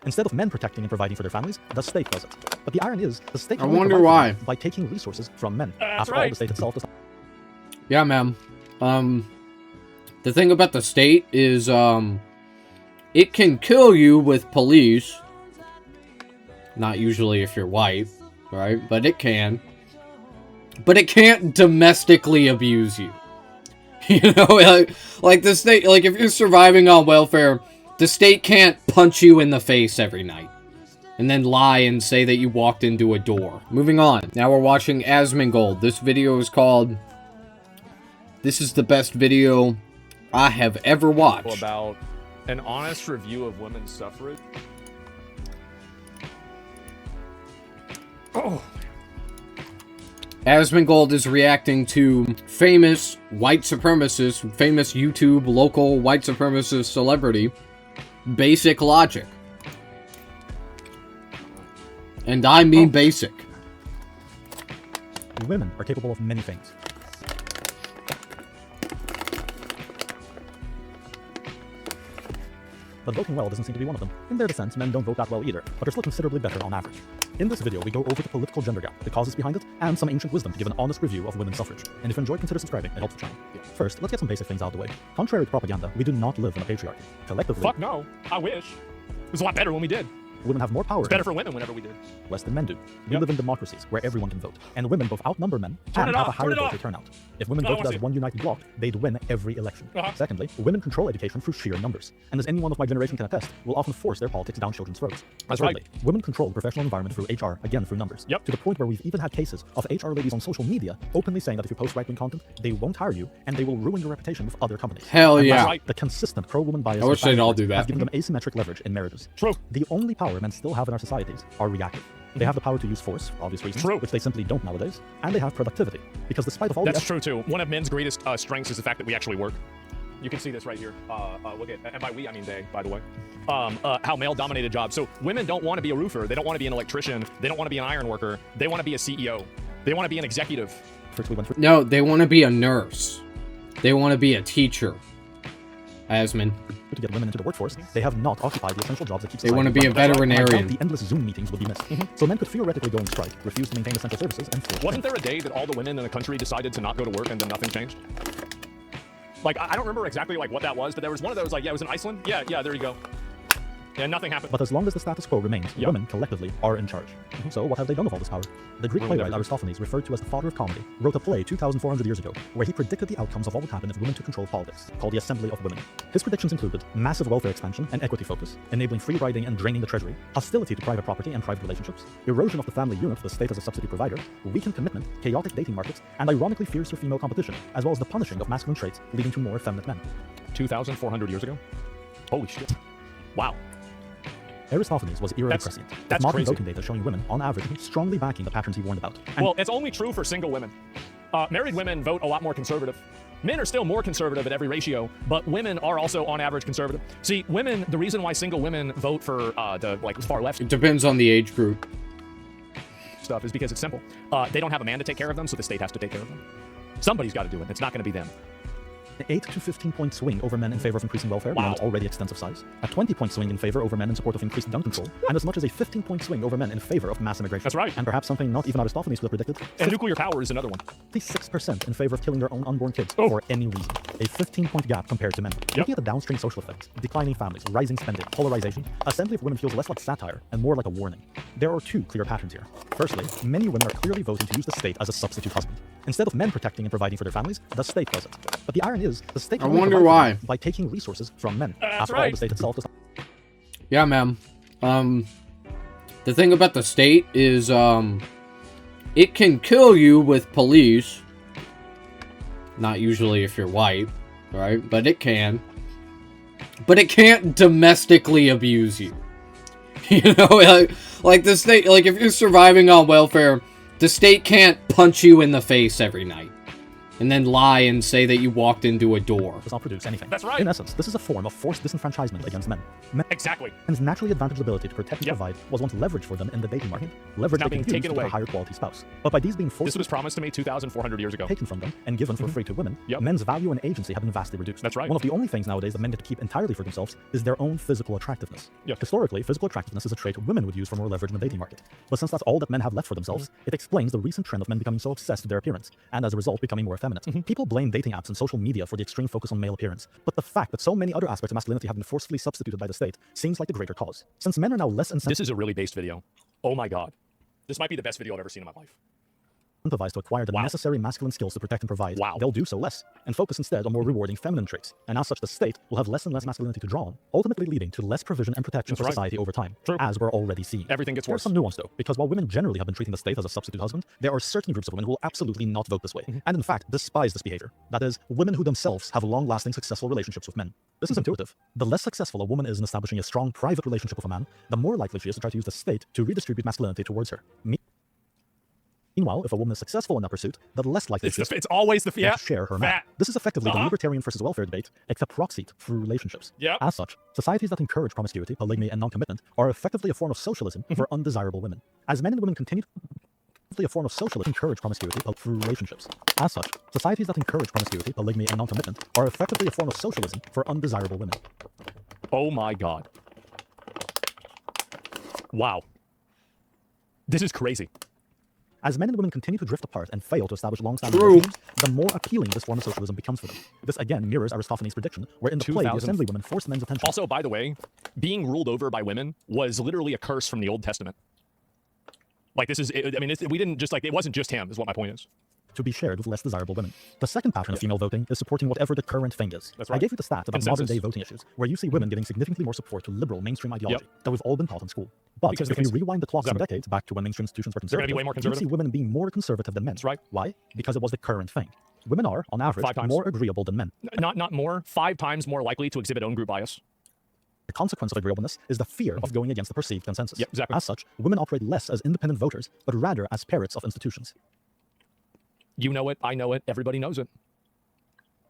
Instead of men protecting and providing for their families, the state does it. But the irony is, the state I wonder why. by taking resources from men. That's After all, right. the state itself does. Yeah, ma'am. The thing about the state is, it can kill you with police. Not usually if you're white, right? But it can. But it can't domestically abuse you. You know, like the state, like if you're surviving on welfare, the state can't punch you in the face every night. And then lie and say that you walked into a door. Moving on. Now we're watching Asmongold. This video is called... This is the best video I have ever watched. About an honest review of women's suffrage. Oh. Asmongold is reacting to famous white supremacist, famous YouTube local white supremacist celebrity, Basic Logic. And I mean basic. Women are capable of many things. But voting well doesn't seem to be one of them. In their defense, men don't vote that well either, but they're still considerably better on average. In this video, we go over the political gender gap, the causes behind it, and some ancient wisdom to give an honest review of women's suffrage. And if you enjoyed, consider subscribing, it helps the channel. First, let's get some basic things out of the way. Contrary to propaganda, we do not live in a patriarchy. Collectively, Fuck no. I wish. It was a lot better when we did. women have more power. It's better for women whenever we did. Less than men do. We live in democracies where everyone can vote, and women both outnumber men and have a higher voter turnout. If women voted as one united bloc, they'd win every election. Secondly, women control education through sheer numbers, and as anyone of my generation can attest, will often force their politics down children's throats. That's Thirdly, right. women control the professional environment through HR, again through numbers. To the point where we've even had cases of HR ladies on social media openly saying that if you post right-wing content, they won't hire you, and they will ruin your reputation with other companies. Hell And yeah. the consistent pro-woman bias I wish they'd all do that. has given them asymmetric leverage in marriages. True. The only power men still have in our societies are reactive. They have the power to use force, for obvious reasons, which they simply don't nowadays, and they have productivity, because despite of all That's true too. One of men's greatest strengths is the fact that we actually work. You can see this right here. Look at, and by we I mean they, by the way. How male-dominated jobs. So women don't want to be a roofer. They don't want to be an electrician. They don't want to be an iron worker. They want to be a CEO. They want to be an executive. No, they want to be a nurse. They want to be a teacher. Asmon. To get women into the workforce, they have not occupied the essential jobs that keep They want to be a veterinarian. The endless Zoom meetings would be missed. So men could theoretically go on strike, refuse to maintain essential services, and force. Wasn't there a day that all the women in the country decided to not go to work and then nothing changed? Like, I don't remember exactly like what that was, but there was one of those, like, yeah, it was in Iceland. Yeah, there you go. Yeah, nothing happened. But as long as the status quo remains, women collectively are in charge. So what have they done with all this power? The Greek playwright Aristophanes, referred to as the father of comedy, wrote a play 2,400 years ago where he predicted the outcomes of what would happen if women took control of politics, called the Assembly of Women. His predictions included massive welfare expansion and equity focus, enabling free riding and draining the treasury, hostility to private property and private relationships, erosion of the family unit, the state as a subsidy provider, weakened commitment, chaotic dating markets, and ironically fiercer female competition, as well as the punishing of masculine traits, leading to more effeminate men. 2,400 years ago? Holy shit. Wow. Aristophanes was eerily prescient, with modern voting data showing women, on average, strongly backing the patterns he warned about. Well, it's only true for single women. Married women vote a lot more conservative. Men are still more conservative at every ratio, but women are also, on average, conservative. See, women, the reason why single women vote for the far left... It depends on the age group. ...stuff is because it's simple. They don't have a man to take care of them, so the state has to take care of them. Somebody's got to do it. It's not going to be them. An 8 to 15-point swing over men in favor of increasing welfare beyond its already extensive size, a 20-point swing in favor over men in support of increased gun control, and as much as a 15-point swing over men in favor of mass immigration. That's right. And perhaps something not even Aristophanes would have predicted. And nuclear power is another one. 56% in favor of killing their own unborn kids for any reason. A 15-point gap compared to men. Looking at the downstream social effects, declining families, rising spending, polarization, Assembly of Women feels less like satire and more like a warning. There are two clear patterns here. Firstly, many women are clearly voting to use the state as a substitute husband. Instead of men protecting and providing for their families, the state does it. But the irony is, the state wonder why. By taking resources from men. After all, the state itself does not. Yeah, ma'am. The thing about the state is, it can kill you with police. Not usually if you're white, right? But it can. But it can't domestically abuse you. You know, like the state, like if you're surviving on welfare, the state can't punch you in the face every night. and then lie and say that you walked into a door. Does not produce anything. That's right. In essence, this is a form of forced disenfranchisement against men. Exactly. Men's naturally advantaged ability to protect and provide was once leverage for them in the dating market. Leverage now they being could use taken to get away. a higher quality spouse. But by these being This forced was promised to me 2,400 years ago. taken from them and given for free to women, Yep. men's value and agency have been vastly reduced. That's right. One of the only things nowadays that men get to keep entirely for themselves is their own physical attractiveness. Yep. Historically, physical attractiveness is a trait women would use for more leverage in the dating market. But since that's all that men have left for themselves, it explains the recent trend of men becoming so obsessed with their appearance, and as a result becoming more effeminate. People blame dating apps and social media for the extreme focus on male appearance, but the fact that so many other aspects of masculinity have been forcefully substituted by the state seems like the greater cause. Since men are now less This is a really based video. Oh my god. This might be the best video I've ever seen in my life. incentivized to acquire the necessary masculine skills to protect and provide, they'll do so less, and focus instead on more rewarding feminine traits. And as such, the state will have less and less masculinity to draw on, ultimately leading to less provision and protection for society over time, as we're already seeing. Everything gets There's worse. some nuance though, because while women generally have been treating the state as a substitute husband, there are certain groups of women who will absolutely not vote this way, and in fact despise this behavior. That is, women who themselves have long-lasting successful relationships with men. This is intuitive. The less successful a woman is in establishing a strong private relationship with a man, the more likely she is to try to use the state to redistribute masculinity towards her. Meanwhile, if a woman is successful in that pursuit, the less likely she is It's always the to share her man. This is effectively the libertarian versus welfare debate, except proxied through relationships. Yep. As such, societies that encourage promiscuity, polygamy, and non-commitment are effectively a form of socialism for undesirable women. As men and women continue a form of socialism encourage promiscuity through relationships. As such, societies that encourage promiscuity, polygamy, and non-commitment are effectively a form of socialism for undesirable women. Oh my god. Wow. This is crazy. As men and women continue to drift apart and fail to establish long-standing relationships, the more appealing this form of socialism becomes for them. This again mirrors Aristophanes' prediction, where in the play, the assembly women forced men's attention. Also, by the way, being ruled over by women was literally a curse from the Old Testament. Like, this is, I mean, we didn't just, like, it wasn't just him, is what my point is. To be shared with less desirable women. The second pattern of female voting is supporting whatever the current thing is. That's right. I gave you the stat about Consensus. modern-day voting issues, where you see women giving significantly more support to liberal mainstream ideology that we've all been taught in school. But Because if you rewind the clock some decades back to when mainstream institutions were They're gonna be conservative, way more you conservative. see women being more conservative than men. That's right. Why? Because it was the current thing. Women are, on average, 5 times. more agreeable than men. Not more, 5 times more likely to exhibit own group bias. The consequence of agreeableness is the fear of going against the perceived consensus. Yep, exactly. As such, women operate less as independent voters, but rather as parrots of institutions. You know it, I know it, everybody knows it.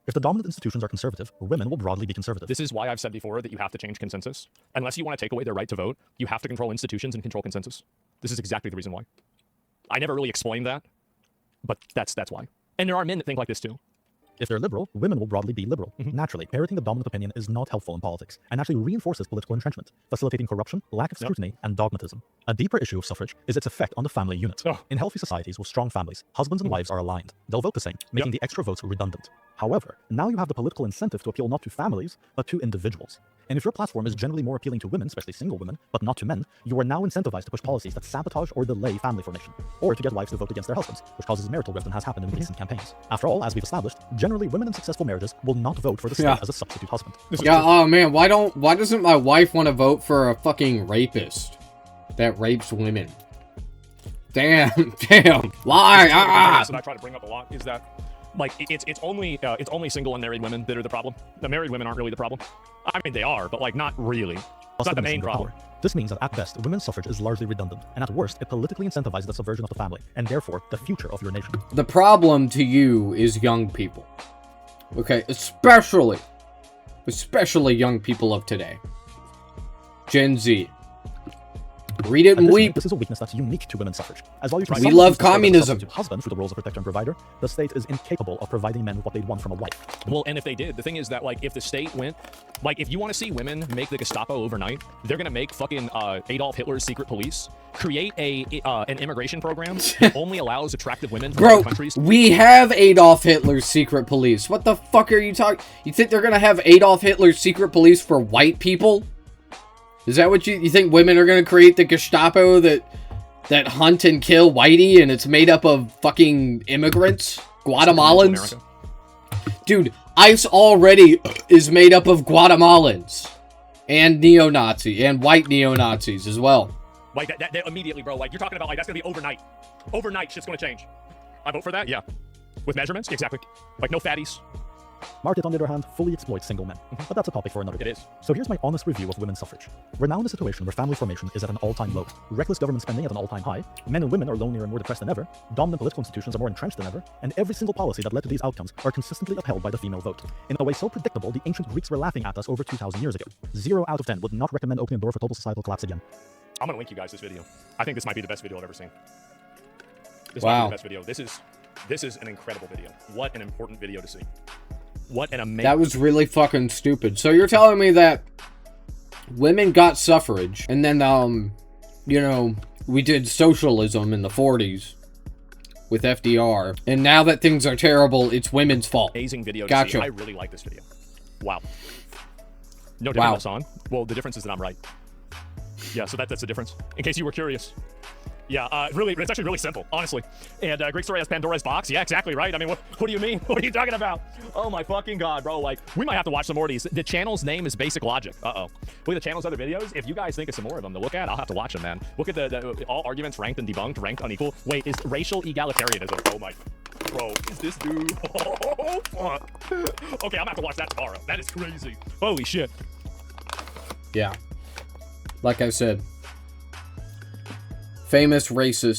If the dominant institutions are conservative, women will broadly be conservative. This is why I've said before that you have to change consensus. Unless you want to take away their right to vote, you have to control institutions and control consensus. This is exactly the reason why. I never really explained that, but that's why. And there are men that think like this too. If they're liberal, women will broadly be liberal. Naturally, parroting the dominant opinion is not helpful in politics, and actually reinforces political entrenchment, facilitating corruption, lack of scrutiny, and dogmatism. A deeper issue of suffrage is its effect on the family unit. In healthy societies with strong families, husbands and wives are aligned. They'll vote the same, making the extra votes redundant. However, now you have the political incentive to appeal not to families, but to individuals. And if your platform is generally more appealing to women, especially single women, but not to men, you are now incentivized to push policies that sabotage or delay family formation, or to get wives to vote against their husbands, which causes marital rift and has happened in recent campaigns. After all, as we've established, generally women in successful marriages will not vote for the state as a substitute husband. Yeah, oh man, why doesn't my wife want to vote for a fucking rapist that rapes women? Damn, lie. That I try to bring up a lot is that, like, it's only single and married women that are the problem. The married women aren't really the problem. I mean, they are, but like not really. It's not the main problem. This means that at best, women's suffrage is largely redundant, and at worst, it politically incentivizes the subversion of the family, and therefore, the future of your nation. The problem to you is young people. Okay, especially young people of today. Gen Z. Read it and weep. This is a weakness that's unique to women's suffrage. As while you We love communism. Husbands through the roles of protector and provider, the state is incapable of providing men with what they'd want from a wife. Well, and if they did, the thing is that, like, if the state went, like, if you want to see women make the Gestapo overnight, they're gonna make fucking Adolf Hitler's secret police, create an immigration program that only allows attractive women from other countries. We have Adolf Hitler's secret police. What the fuck are you talking? You think they're gonna have Adolf Hitler's secret police for white people? Is that what you think women are gonna create the Gestapo that hunt and kill whitey and it's made up of fucking immigrants? Guatemalans? Dude, ICE already is made up of Guatemalans. And neo-Nazi. And white neo-Nazis as well. Like, that immediately, bro. Like, you're talking about, like, that's gonna be overnight. Overnight, shit's gonna change. I vote for that, yeah. With measurements? Exactly. Like, no fatties. Market, on the other hand, fully exploits single men. But that's a topic for another day. It is. So here's my honest review of women's suffrage. We're now in a situation where family formation is at an all-time low, reckless government spending at an all-time high, men and women are lonelier and more depressed than ever, dominant political institutions are more entrenched than ever, and every single policy that led to these outcomes are consistently upheld by the female vote. In a way so predictable, the ancient Greeks were laughing at us over 2,000 years ago. 0 out of 10 would not recommend opening a door for total societal collapse again. I'm gonna link you guys this video. I think this might be the best video I've ever seen. This Wow. might be the best video. This is an incredible video. What an important video to see. What an amazing... That was really fucking stupid. So you're telling me that women got suffrage, and then, you know, we did socialism in the 40s with FDR, and now that things are terrible, it's women's fault. Amazing video to Gotcha. see. I really like this video. Wow. No difference, Wow. Hassan. Well, the difference is that I'm right. Yeah, so that's the difference. In case you were curious. Yeah, really, it's actually really simple, honestly. And Greek story has Pandora's box. Yeah, exactly right. I mean, what do you mean? What are you talking about? Oh my fucking god, bro. Like, we might have to watch some more of these. The channel's name is Basic Logic. Uh-oh. Look at the channel's other videos. If you guys think of some more of them to look at, I'll have to watch them, man. Look at the all arguments ranked and debunked, ranked unequal. Wait, is racial egalitarianism? Oh my... Bro, is this dude? Oh, fuck. Okay, I'm gonna have to watch that tomorrow. That is crazy. Holy shit. Yeah. Like I said, famous racist